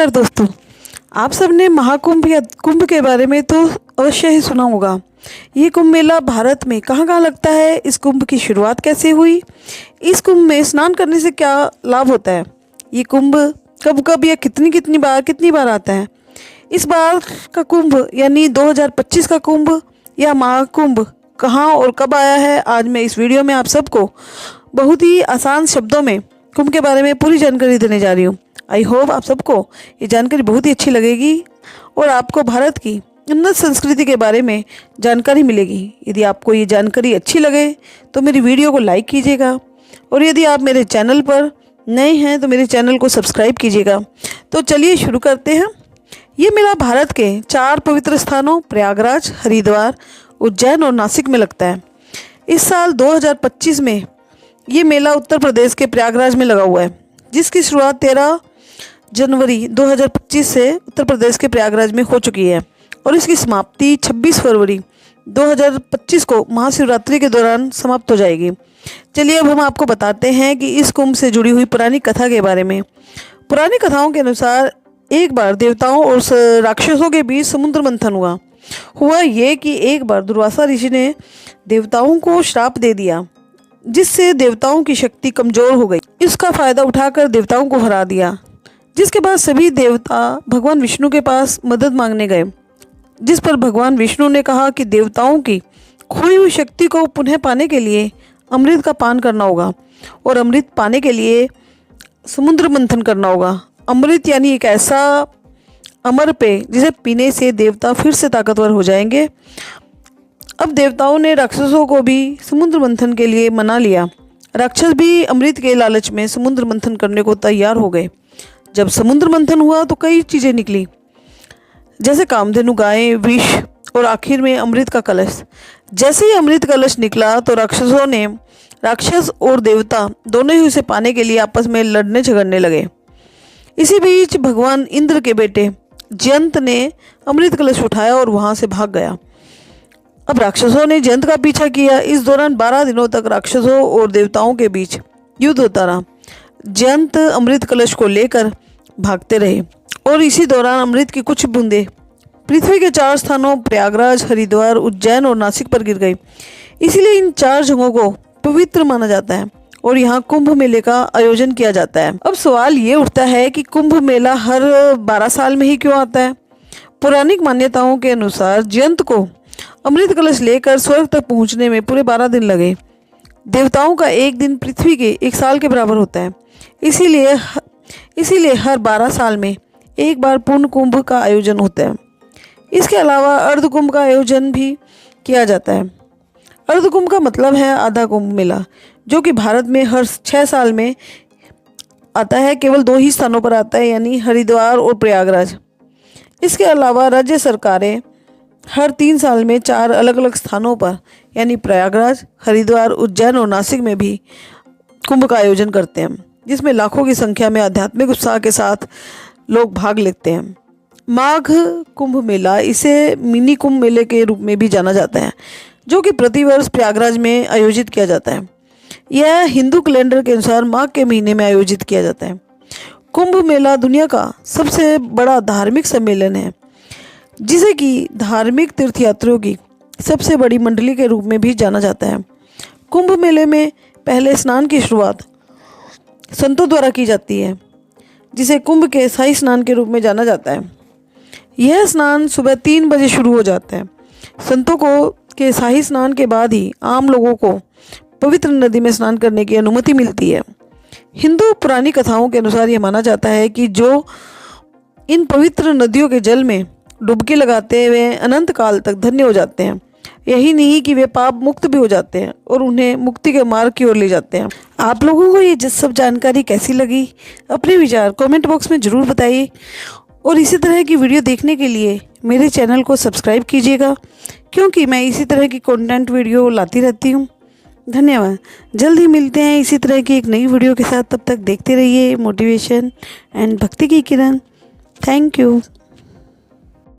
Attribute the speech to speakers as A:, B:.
A: नमस्कार दोस्तों, आप सबने महाकुंभ या कुंभ के बारे में तो अवश्य ही सुना होगा। ये कुंभ मेला भारत में कहाँ कहाँ लगता है, इस कुंभ की शुरुआत कैसे हुई, इस कुंभ में स्नान करने से क्या लाभ होता है, ये कुंभ कब कब या कितनी बार आता है, इस बार का कुंभ यानी 2025 का कुंभ या महाकुंभ कहाँ और कब आया है। आज मैं इस वीडियो में आप सबको बहुत ही आसान शब्दों में कुंभ के बारे में पूरी जानकारी देने जा रही हूँ। आई होप आप सबको ये जानकारी बहुत ही अच्छी लगेगी और आपको भारत की उन्नत संस्कृति के बारे में जानकारी मिलेगी। यदि आपको ये जानकारी अच्छी लगे तो मेरी वीडियो को लाइक कीजिएगा और यदि आप मेरे चैनल पर नए हैं तो मेरे चैनल को सब्सक्राइब कीजिएगा। तो चलिए शुरू करते हैं। ये मेला भारत के 4 पवित्र स्थानों प्रयागराज, हरिद्वार, उज्जैन और नासिक में लगता है। इस साल 2025 में ये मेला उत्तर प्रदेश के प्रयागराज में लगा हुआ है, जिसकी शुरुआत 13 जनवरी 2025 से उत्तर प्रदेश के प्रयागराज में हो चुकी है और इसकी समाप्ति 26 फरवरी 2025 को महाशिवरात्रि के दौरान समाप्त हो जाएगी। चलिए अब हम आपको बताते हैं कि इस कुंभ से जुड़ी हुई पुरानी कथा के बारे में। पुरानी कथाओं के अनुसार एक बार देवताओं और राक्षसों के बीच समुद्र मंथन हुआ ये कि एक बार दुर्वासा ऋषि ने देवताओं को श्राप दे दिया, जिससे देवताओं की शक्ति कमजोर हो गई। इसका फायदा उठाकर देवताओं को हरा दिया, जिसके बाद सभी देवता भगवान विष्णु के पास मदद मांगने गए, जिस पर भगवान विष्णु ने कहा कि देवताओं की खोई हुई शक्ति को पुनः पाने के लिए अमृत का पान करना होगा और अमृत पाने के लिए समुद्र मंथन करना होगा। अमृत यानी एक ऐसा अमर पेय जिसे पीने से देवता फिर से ताकतवर हो जाएंगे। अब देवताओं ने राक्षसों को भी समुद्र मंथन के लिए मना लिया। राक्षस भी अमृत के लालच में समुद्र मंथन करने को तैयार हो गए। जब समुद्र मंथन हुआ तो कई चीज़ें निकली, जैसे कामधेनु गायें, विष और आखिर में अमृत का कलश। जैसे ही अमृत कलश निकला तो राक्षस और देवता दोनों ही उसे पाने के लिए आपस में लड़ने झगड़ने लगे। इसी बीच भगवान इंद्र के बेटे जयंत ने अमृत कलश उठाया और वहाँ से भाग गया। अब राक्षसों ने जयंत का पीछा किया। इस दौरान 12 दिनों तक राक्षसों और देवताओं के बीच युद्ध होता रहा। जयंत अमृत कलश को लेकर भागते रहे और इसी दौरान अमृत की कुछ बूंदें पृथ्वी के 4 स्थानों प्रयागराज, हरिद्वार, उज्जैन और नासिक पर गिर गई। इसीलिए इन 4 जगहों को पवित्र माना जाता है और यहाँ कुंभ मेले का आयोजन किया जाता है। अब सवाल ये उठता है कि कुंभ मेला हर 12 साल में ही क्यों आता है। पौराणिक मान्यताओं के अनुसार जयंत को अमृत कलश लेकर स्वर्ग तक पहुँचने में पूरे 12 दिन लगे। देवताओं का एक दिन पृथ्वी के 1 साल के बराबर होता है। इसीलिए हर 12 साल में एक बार पूर्ण कुंभ का आयोजन होता है। इसके अलावा अर्ध कुंभ का आयोजन भी किया जाता है। अर्ध कुंभ का मतलब है आधा कुंभ मेला, जो कि भारत में हर 6 साल में आता है। केवल 2 ही स्थानों पर आता है, यानी हरिद्वार और प्रयागराज। इसके अलावा राज्य सरकारें हर 3 साल में 4 अलग अलग स्थानों पर यानी प्रयागराज, हरिद्वार, उज्जैन और नासिक में भी कुंभ का आयोजन करते हैं, जिसमें लाखों की संख्या में आध्यात्मिक उत्साह के साथ लोग भाग लेते हैं। माघ कुंभ मेला, इसे मिनी कुंभ मेले के रूप में भी जाना जाता है, जो कि प्रतिवर्ष प्रयागराज में आयोजित किया जाता है। यह हिंदू कैलेंडर के अनुसार माघ के महीने में आयोजित किया जाता है। कुंभ मेला दुनिया का सबसे बड़ा धार्मिक सम्मेलन है, जिसे कि धार्मिक तीर्थयात्रियों की सबसे बड़ी मंडली के रूप में भी जाना जाता है। कुंभ मेले में पहले स्नान की शुरुआत संतों द्वारा की जाती है, जिसे कुंभ के शाही स्नान के रूप में जाना जाता है। यह स्नान सुबह 3 बजे शुरू हो जाता है। संतों के शाही स्नान के बाद ही आम लोगों को पवित्र नदी में स्नान करने की अनुमति मिलती है। हिंदू पुरानी कथाओं के अनुसार यह माना जाता है कि जो इन पवित्र नदियों के जल में डुबकी लगाते हुए अनंत काल तक धन्य हो जाते हैं। यही नहीं कि वे पाप मुक्त भी हो जाते हैं और उन्हें मुक्ति के मार्ग की ओर ले जाते हैं। आप लोगों को ये सब जानकारी कैसी लगी, अपने विचार कमेंट बॉक्स में ज़रूर बताइए और इसी तरह की वीडियो देखने के लिए मेरे चैनल को सब्सक्राइब कीजिएगा, क्योंकि मैं इसी तरह की कंटेंट वीडियो लाती रहती हूँ। धन्यवाद। जल्द ही मिलते हैं इसी तरह की एक नई वीडियो के साथ। तब तक देखते रहिए मोटिवेशन एंड भक्ति की किरण। Thank you.